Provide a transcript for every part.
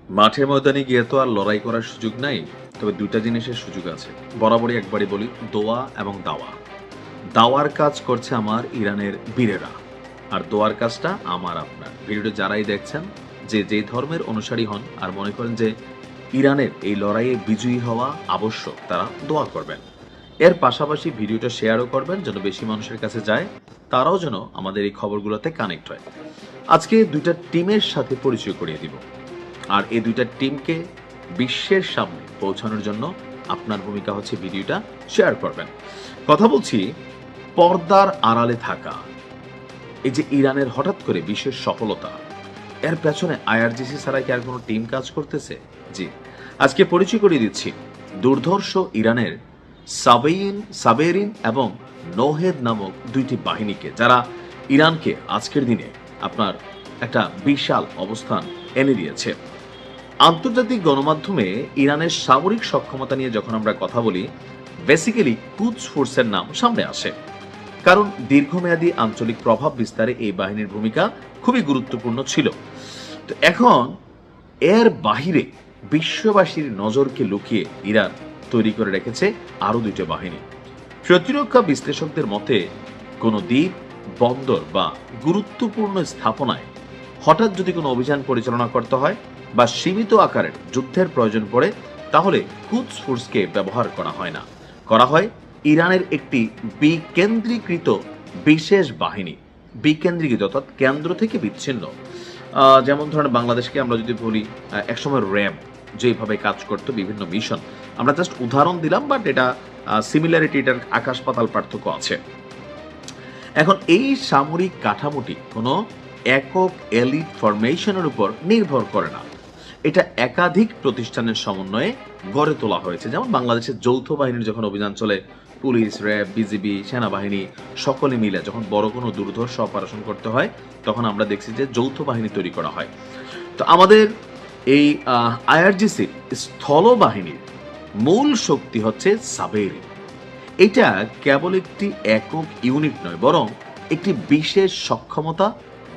মাঠে ময়দানে গিয়ে তো আর লড়াই করার সুযোগ নাই, তবে দুইটা জিনিসের সুযোগ আছে। বরাবরই একবারই বলি, দোয়া এবং দাওয়া। দাওয়ার কাজ করছে আমার ইরানের বীরেরা, আর দোয়ার কাজটা আমার আপনার। ভিডিওটা যারাই দেখছেন, যে যে ধর্মের অনুসারী হন আর মনে করেন যে ইরানের এই লড়াইয়ে বিজয়ী হওয়া আবশ্যক, তারা দোয়া করবেন। এর পাশাপাশি ভিডিওটা শেয়ারও করবেন যেন বেশি মানুষের কাছে যায়, তারাও যেন আমাদের এই খবরগুলোতে কানেক্ট হয়। আজকে দুইটা টিমের সাথে পরিচয় করিয়ে দিব, আর এই দুইটা টিমকে বিশ্বের সামনে পৌঁছানোর জন্য আপনার ভূমিকা হচ্ছে ভিডিওটা শেয়ার করবেন। কথা বলছি পর্দার আড়ালে থাকা এই যে ইরানের হঠাৎ করে বিশেষ সফলতা, এর পেছনে আইআরজিসি ছাড়া কি আর কোনো টিম কাজ করতেছে? জি, আজকে পরিচয় করিয়ে দিচ্ছি দুর্ধর্ষ ইরানের সাবেরিন এবং নোহেদ নামক দুইটি বাহিনীকে, যারা ইরানকে আজকের দিনে আপনার একটা বিশাল অবস্থান এনে দিয়েছে। আন্তর্জাতিক গণমাধ্যমে ইরানের সামরিক সক্ষমতা নিয়ে যখন আমরা কথা বলি, বেসিক্যালি কুদস ফোর্সের নাম সামনে আসে, কারণ দীর্ঘমেয়াদী আঞ্চলিক প্রভাব বিস্তারে এই বাহিনীর ভূমিকা খুবই গুরুত্বপূর্ণ ছিল। তো এখন এর বাহিরে বিশ্ববাসীর নজরকে লুকিয়ে ইরান তৈরি করে রেখেছে আরো দুইটা বাহিনী। প্রতিরক্ষা বিশ্লেষকদের মতে কোনো দ্বীপ, বন্দর বা গুরুত্বপূর্ণ স্থাপনায় হঠাৎ যদি কোনো অভিযান পরিচালনা করতে হয় বা সীমিত আকারের যুদ্ধের প্রয়োজন পড়ে, তাহলে কুদস ফোর্সকে ব্যবহার করা হয় না, করা হয় ইরানের একটি বিকেন্দ্রীকৃত বিশেষ বাহিনী। বিকেন্দ্রীকৃত অর্থাৎ কেন্দ্র থেকে বিচ্ছিন্ন। যেমন ধরেন বাংলাদেশকে আমরা যদি বলি, একসময় র্যাব যেভাবে কাজ করতো বিভিন্ন মিশন, আমরা জাস্ট উদাহরণ দিলাম, বাট এটা সিমিলারিটি, এটার আকাশ পাতাল পার্থক্য আছে। এখন এই সামরিক কাঠামোটি কোনো একক এলিট ফরমেশনের উপর নির্ভর করে না, এটা একাধিক প্রতিষ্ঠানের সমন্বয়ে গড়ে তোলা হয়েছে। যেমন বাংলাদেশের যৌথ বাহিনীর যখন অভিযান চলে, পুলিশ, র্যাব, বিজিবি, সেনাবাহিনী সকলে মিলে যখন বড় কোনো দুর্ধর্ষ অপারেশন করতে হয়, তখন আমরা দেখছি যে যৌথ বাহিনী তৈরি করা হয়। তো আমাদের এই আইআরজিসির স্থল বাহিনীর মূল শক্তি হচ্ছে সাবেরিন। এটা কেবল একটি একক ইউনিট নয়, বরং একটি বিশেষ সক্ষমতা,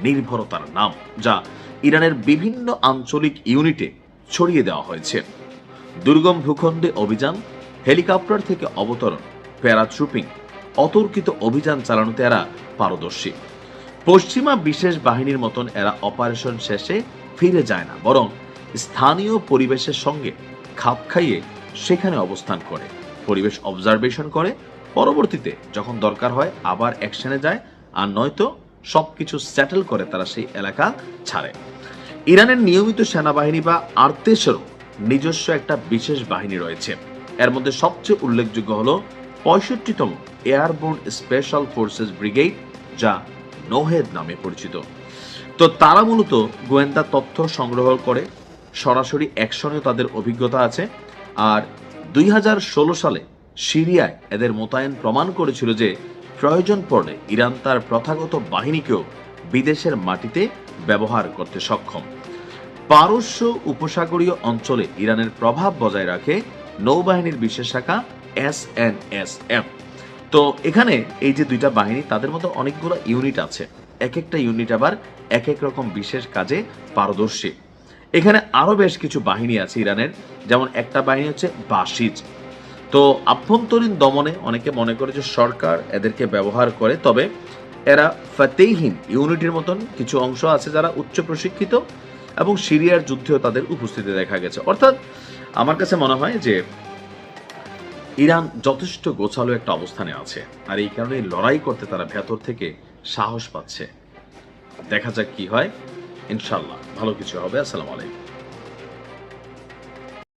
নির্ভরতার নাম, যা ইরানের বিভিন্ন আঞ্চলিক ইউনিটে ছড়িয়ে দেওয়া হয়েছে। দুর্গম ভূখণ্ডে অভিযান, হেলিকপ্টার থেকে অবতরণ, প্যারাট্রুপিং, অতর্কিত অভিযান চালানোতে এরা পারদর্শী। পশ্চিমা বিশেষ বাহিনীর মতন এরা অপারেশন শেষে ফিরে যায় না, বরং স্থানীয় পরিবেশের সঙ্গে খাপ খাইয়ে সেখানে অবস্থান করে, পরিবেশ অবজারভেশন করে, পরবর্তীতে যখন দরকার হয় আবার অ্যাকশনে যায়, আর নয়তো সবকিছু সেটেল করে তারা সেই এলাকা ছাড়ে। ইরানের নিয়মিত সেনাবাহিনী বা আর্তেসেরও নিজস্ব একটা বিশেষ বাহিনী রয়েছে। এর মধ্যে সবচেয়ে উল্লেখযোগ্য হলো 65তম এয়ারবোর্ন স্পেশাল ফোর্সেস ব্রিগেড, যা নোহেদ নামে পরিচিত। তো তারা মূলত গোয়েন্দা তথ্য সংগ্রহ করে, সরাসরি অ্যাকশনেও তাদের অভিজ্ঞতা আছে। আর 2016 সালে সিরিয়ায় এদের মোতায়েন প্রমাণ করেছিল যে প্রয়োজন পড়লে ইরান তার প্রথাগত বাহিনীকেও বিদেশের মাটিতে ব্যবহার করতে সক্ষম। পারস্য উপসাগরীয় অঞ্চলে ইরানের প্রভাব বজায় রাখে নৌবাহিনীর বিশেষ শাখা SNSF। তো এখানে এই যে দুইটা বাহিনী, তাদের মধ্যে অনেকগুলো ইউনিট আছে, এক একটা ইউনিট আবার এক এক রকম বিশেষ কাজে পারদর্শী। এখানে আরো বেশ কিছু বাহিনী আছে ইরানের, যেমন একটা বাহিনী হচ্ছে বাসিজ। তো আভ্যন্তরীণ দমনে অনেকে মনে করে যে সরকার এদেরকে ব্যবহার করে, তবে এরা ফাতেহিন ইউনিটের মতন কিছু অংশ আছে যারা উচ্চ প্রশিক্ষিত, এবং সিরিয়ার যুদ্ধেও তাদের উপস্থিতি দেখা গেছে। অর্থাৎ আমার কাছে মনে হয় যে ইরান যথেষ্ট গোছালো একটা অবস্থানে আছে, আর এই কারণে লড়াই করতে তারা ভেতর থেকে সাহস পাচ্ছে। দেখা যাক কি হয়, ইনশাল্লাহ ভালো কিছু হবে। আসসালামু আলাইকুম।